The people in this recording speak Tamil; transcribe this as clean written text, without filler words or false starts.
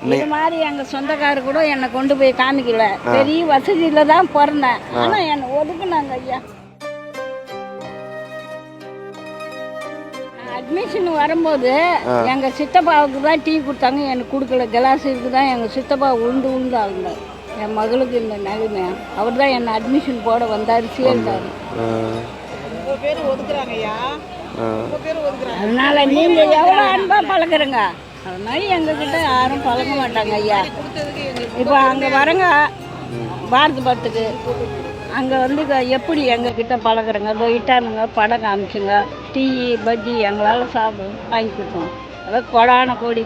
இது மாதிரி எங்கள் சொந்தக்காரர் கூட என்னை கொண்டு போய் காமிக்கல. பெரிய வசதியில் தான் பிறந்தேன். ஆனால் என்னை ஒதுக்குனாங்க ஐயா. அட்மிஷன் வரும்போது எங்கள் சித்தப்பாவுக்கு தான் டீ கொடுத்தாங்க, எனக்கு கொடுக்கல. கிளாஸுக்கு தான் எங்கள் சித்தப்பா உண்டு ஆகுங்க. என் மகளுக்கு இந்த நிலைமை. அவர் தான் என்னை அட்மிஷன் போட வந்தார், சேர்ந்தார். அதனால நீங்கள் எவ்வளோ அன்பாக பழகுறங்க, அதனால எங்ககிட்ட யாரும் பழக மாட்டாங்க ஐயா. இப்போ அங்கே வரங்க பாரத படத்துக்கு, அங்கே வந்து எப்படி எங்ககிட்ட பழகுறங்க, இட்டானுங்க படம் காமிச்சுங்க, டீ பஜ்ஜி எங்களால் சாப்பிட வாங்கி கொடுத்தோம். அதாவது கொடான கோடி